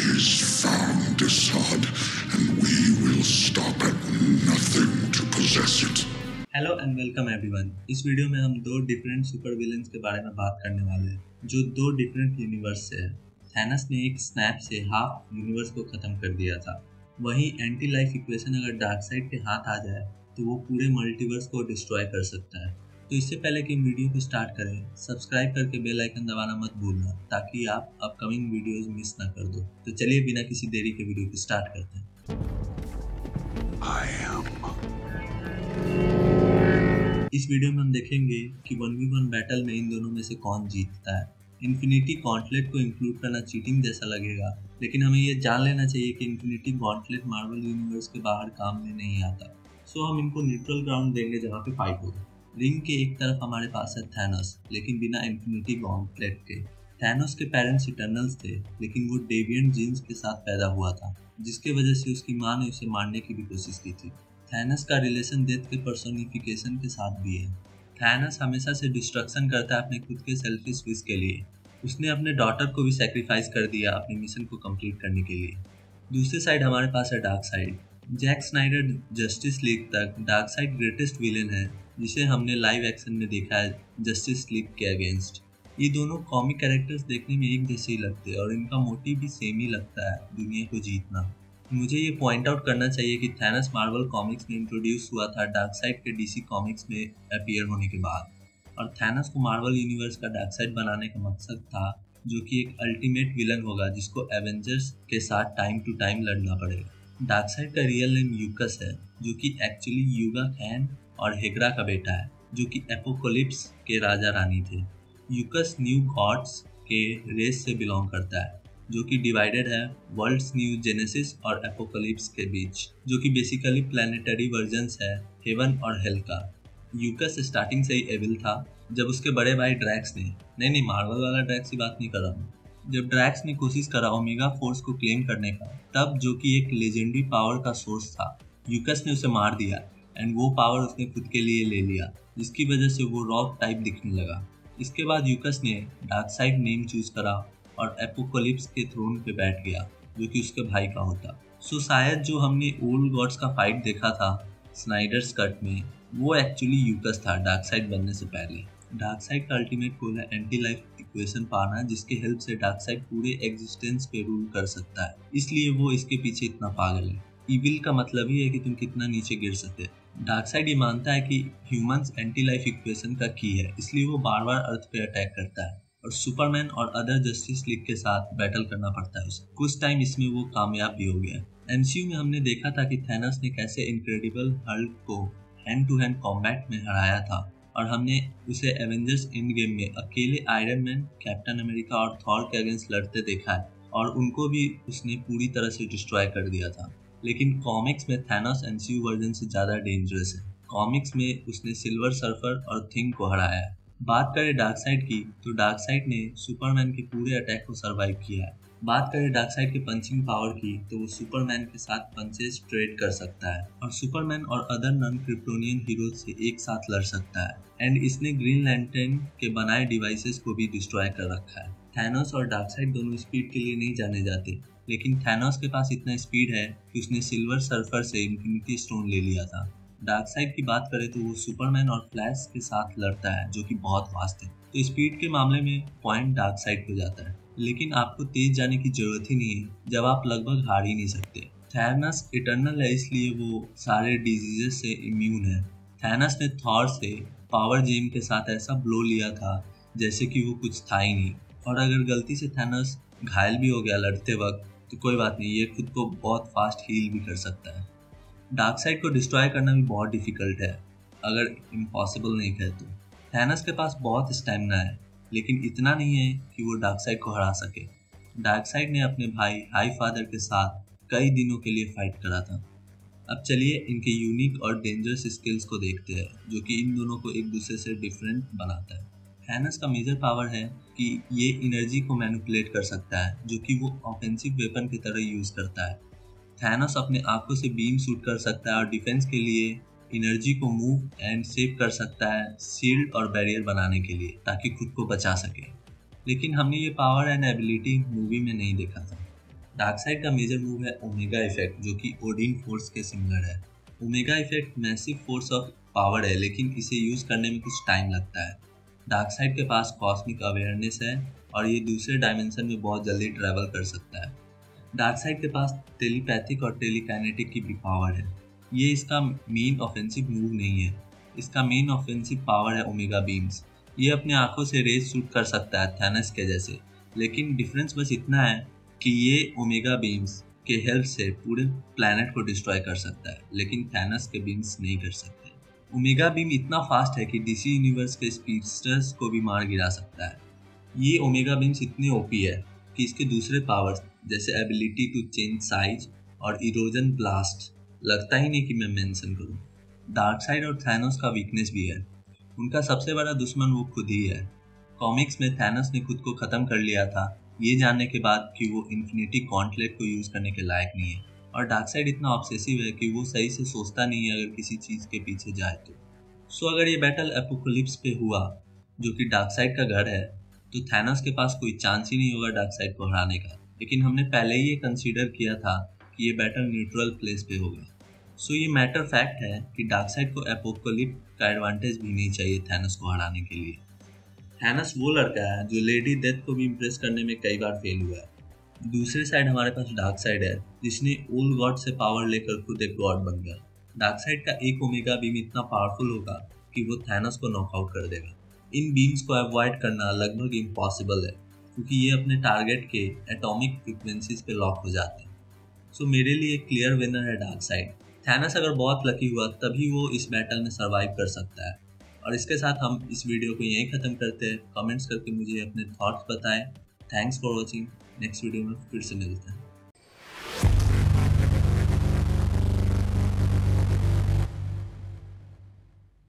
is found Assad, and we will stop at nothing to possess it. Hello and welcome everyone. इस video में हम दो different super villains के बारे में बात करने वाले हैं जो दो डिफरेंट यूनिवर्स से है। थैनस ने एक स्नैप से हाफ यूनिवर्स को खत्म कर दिया था। वहीं एंटी लाइफ इक्वेशन अगर डार्कसाइड के हाथ आ जाए तो वो पूरे मल्टीवर्स को डिस्ट्रॉय कर सकता है। तो इससे पहले कि वीडियो को स्टार्ट करें, सब्सक्राइब करके बेल आइकन दबाना मत भूलना ताकि आप अपकमिंग वीडियोस मिस ना कर दो। तो चलिए बिना किसी देरी के वीडियो को स्टार्ट करते हैं। इस वीडियो में हम देखेंगे कि 1v1 बैटल में इन दोनों में से कौन जीतता है। इन्फिनिटी गॉन्टलेट को इंक्लूड करना चीटिंग जैसा लगेगा, लेकिन हमें ये जान लेना चाहिए कि इन्फिनिटी गॉन्टलेट मार्वल यूनिवर्स के बाहर काम में नहीं आता। सो हम इनको न्यूट्रल ग्राउंड देंगे जहाँ पे फाइट होगा। रिंग के एक तरफ हमारे पास है थैनोस, लेकिन बिना इन्फिनिटी गॉन्टलेट के। थैनोस के पेरेंट्स इटर्नल्स थे, लेकिन वो डेविएंट जीन्स के साथ पैदा हुआ था, जिसके वजह से उसकी माँ ने उसे मारने की भी कोशिश की थी। थैनस का रिलेशन डेथ के पर्सोनिफिकेशन के साथ भी है। थैनस हमेशा से डिस्ट्रक्शन करता है अपने खुद के सेल्फिश विश के लिए। उसने अपने डॉटर को भी सैक्रिफाइस कर दिया अपने मिशन को कंप्लीट करने के लिए। दूसरे साइड हमारे पास है Darkseid. Jack Snyder Justice League तक डार्कसाइड ग्रेटेस्ट विलेन है, जिसे हमने लाइव एक्शन में देखा है जस्टिस लीग के अगेंस्ट। ये दोनों कॉमिक कैरेक्टर्स देखने में एक जैसे ही लगते हैं और इनका मोटिव भी सेम ही लगता है, दुनिया को जीतना। मुझे ये पॉइंट आउट करना चाहिए कि थैनस मार्वल कॉमिक्स में इंट्रोड्यूस हुआ था डार्कसाइड के डीसी कॉमिक्स में अपीयर होने के बाद, और थैनस को मार्वल यूनिवर्स का डार्कसाइड बनाने का मकसद था, जो कि एक अल्टीमेट विलन होगा जिसको एवेंजर्स के साथ टाइम टू टाइम लड़ना पड़ेगा। डार्कसाइड का रियल नेम यूकस है, जो कि एक्चुअली यूगा कैन और हेगरा का बेटा है, जो कि एपोकलिप्स के राजा रानी थे। यूकस न्यू गॉड्स के रेस से बिलोंग करता है, जो कि डिवाइडेड है वर्ल्ड्स न्यू जेनेसिस और एपोकलिप्स के बीच, जो कि बेसिकली प्लैनेटरी वर्जन्स है हेवन और हेल का। यूकस स्टार्टिंग से ही एविल था। जब उसके बड़े भाई ड्रैक्स ने नहीं मार्वल वाला ड्रैक्स की बात नहीं कर रहा हूँ, जब ड्रैक्स ने कोशिश करा ओमेगा फोर्स को क्लेम करने का, तब जो कि एक लेजेंडरी पावर का सोर्स था, यूकस ने उसे मार दिया एंड वो पावर उसने खुद के लिए ले लिया, जिसकी वजह से वो रॉक टाइप दिखने लगा। इसके बाद यूकस ने डार्कसाइड नेम चूज करा और एपोकलिप्स के थ्रोन पे बैठ गया, जो कि उसके भाई का होता। सो शायद जो हमने ओल्ड गॉड्स का फाइट देखा था स्नाइडर्स कट में, वो एक्चुअली यूकस था डार्कसाइड बनने से पहले। डार्कसाइड का अल्टीमेट गोल है एंटी लाइफ इक्वेशन पाना, जिसके हेल्प से डार्कसाइड पूरे एग्जिस्टेंस पे रूल कर सकता है। इसलिए वो इसके पीछे इतना पागल है। इविल का मतलब ही है कि तुम कितना नीचे गिर सकते। डार्कसाइड ये मानता है कि ह्यूमंस एंटी लाइफ इक्वेशन का की है, इसलिए वो बार बार अर्थ पे अटैक करता है और सुपरमैन और अदर जस्टिस लीग के साथ बैटल करना पड़ता है उसे। कुछ टाइम इसमें वो कामयाब भी हो गया। एमसीयू में हमने देखा था कि थैनोस ने कैसे इनक्रेडिबल हल्क को हैंड टू हैंड कॉम्बैट में हराया था, और हमने उसे एवेंजर्स एंड गेम में अकेले आयरन मैन, कैप्टन अमेरिका और थॉर के अगेंस्ट लड़ते देखा है, और उनको भी उसने पूरी तरह से डिस्ट्रॉय कर दिया था। लेकिन कॉमिक्स में थैनोस एमसीयू वर्जन से ज़्यादा डेंजरस है। कॉमिक्स में उसने सिल्वर सर्फर और थिंग को हराया है। बात करें डार्कसाइड की, तो डार्कसाइड ने सुपरमैन के पूरे अटैक को सरवाइव किया है। बात करें डार्कसाइड के पंचिंग पावर की, तो वो सुपरमैन के साथ पंचेस ट्रेड कर सकता है और सुपरमैन और अदर नॉन क्रिप्टोनियन हीरोज से एक साथ लड़ सकता है। एंड इसने ग्रीन लैंटर्न के बनाए डिवाइसेस को भी डिस्ट्रॉय कर रखा है। थैनोस और डार्कसाइड दोनों स्पीड के लिए नहीं जाने जाते, लेकिन थैनोस के पास इतना स्पीड है कि उसने सिल्वर सर्फर से इन्फिनिटी स्टोन ले लिया था। डार्कसाइड की बात करें तो वो सुपरमैन और फ्लैश के साथ लड़ता है, जो कि बहुत फास्ट है। तो स्पीड के मामले में पॉइंट डार्कसाइड हो जाता है, लेकिन आपको तेज जाने की जरूरत ही नहीं है जब आप लगभग हार ही नहीं सकते। थैनस इटर्नल है, इसलिए वो सारे डिजीजेस से इम्यून है। थैनस ने थॉर से पावर जेम के साथ ऐसा ब्लो लिया था जैसे कि वो कुछ था ही नहीं, और अगर गलती से थैनस घायल भी हो गया लड़ते वक्त तो कोई बात नहीं, ये खुद को बहुत फास्ट हील भी कर सकता है। डार्कसाइड को डिस्ट्रॉय करना भी बहुत डिफिकल्ट है, अगर इम्पॉसिबल नहीं कहे तो। थैनस के पास बहुत स्टैमिना है, लेकिन इतना नहीं है कि वो डार्कसाइड को हरा सके। डार्कसाइड ने अपने भाई हाई फादर के साथ कई दिनों के लिए फाइट करा था। अब चलिए इनके यूनिक और डेंजरस स्किल्स को देखते हैं, जो कि इन दोनों को एक दूसरे से डिफरेंट बनाता है। थैनस का मेजर पावर है कि ये एनर्जी को मैनिपुलेट कर सकता है, जो कि वो ऑफेंसिव वेपन की तरह यूज करता है। थैनोस अपने आंखों से बीम शूट कर सकता है और डिफेंस के लिए एनर्जी को मूव एंड सेव कर सकता है, शील्ड और बैरियर बनाने के लिए, ताकि खुद को बचा सके। लेकिन हमने ये पावर एंड एबिलिटी मूवी में नहीं देखा था। डार्कसाइड का मेजर मूव है ओमेगा इफेक्ट, जो कि ओडिन फोर्स के सिमिलर है। Omega effect massive force of power है, लेकिन इसे यूज करने में कुछ टाइम लगता है। डार्कसाइड के पास कॉस्मिक अवेयरनेस है और ये दूसरे डायमेंशन में बहुत जल्दी ट्रैवल कर सकता है। डार्कसाइड के पास टेलीपैथिक और टेलीकाइनेटिक की भी पावर है। ये इसका मेन ऑफेंसिव मूव नहीं है। इसका मेन ऑफेंसिव पावर है ओमेगा बीम्स। ये अपने आंखों से रेज शूट कर सकता है थैनस के जैसे, लेकिन डिफरेंस बस इतना है कि ये ओमेगा बीम्स के हेल्प से पूरे प्लैनेट को डिस्ट्रॉय कर सकता है, लेकिन थैनस के बीम्स नहीं कर सकते। ओमेगा बीम इतना फास्ट है कि डीसी यूनिवर्स के स्पीडस्टर्स को भी मार गिरा सकता है। ये ओमेगा बीम्स इतने ओपी है कि इसके दूसरे पावर्स जैसे एबिलिटी टू चेंज साइज और इरोजन ब्लास्ट लगता ही नहीं कि मैं मेंशन करूं। डार्कसाइड और थैनोस का वीकनेस भी है। उनका सबसे बड़ा दुश्मन वो खुद ही है। कॉमिक्स में थैनोस ने खुद को खत्म कर लिया था, ये जानने के बाद कि वो इन्फिनिटी गॉन्टलेट को यूज करने के लायक नहीं है। और डार्कसाइड इतना ऑब्सेसिव है कि वो सही से सोचता नहीं है अगर किसी चीज के पीछे जाए तो। सो अगर ये बैटल एपोकलिप्स पे हुआ, जो कि डार्कसाइड का घर है, तो थैनोस के पास कोई चांस ही नहीं होगा डार्कसाइड को हराने का। लेकिन हमने पहले ही ये कंसीडर किया था कि ये बैटल न्यूट्रल प्लेस पे होगा। सो ये मैटर फैक्ट है कि डार्कसाइड को एपोकलिप्स का एडवांटेज भी नहीं चाहिए थैनोस को हराने के लिए। थैनोस वो लड़का है जो लेडी डेथ को भी इम्प्रेस करने में कई बार फेल हुआ है। दूसरे साइड हमारे पास डार्कसाइड है, जिसने ओल्ड गॉड से पावर लेकर खुद एक गॉड बन गया। डार्कसाइड का एक ओमेगा बीम इतना पावरफुल होगा कि वो थैनोस को नॉकआउट कर देगा। इन बीम्स को अवॉइड करना लगभग इम्पॉसिबल है, क्योंकि ये अपने टारगेट के एटॉमिक फ्रिक्वेंसीज पे लॉक हो जाते हैं। सो मेरे लिए क्लियर विनर है डार्कसाइड। थैनोस अगर बहुत लकी हुआ तभी वो इस बैटल में सर्वाइव कर सकता है। और इसके साथ हम इस वीडियो को यहीं ख़त्म करते हैं। कमेंट्स करके मुझे अपने थॉट्स बताएं। Thanks for watching. Next video में फिर से मिलते हैं।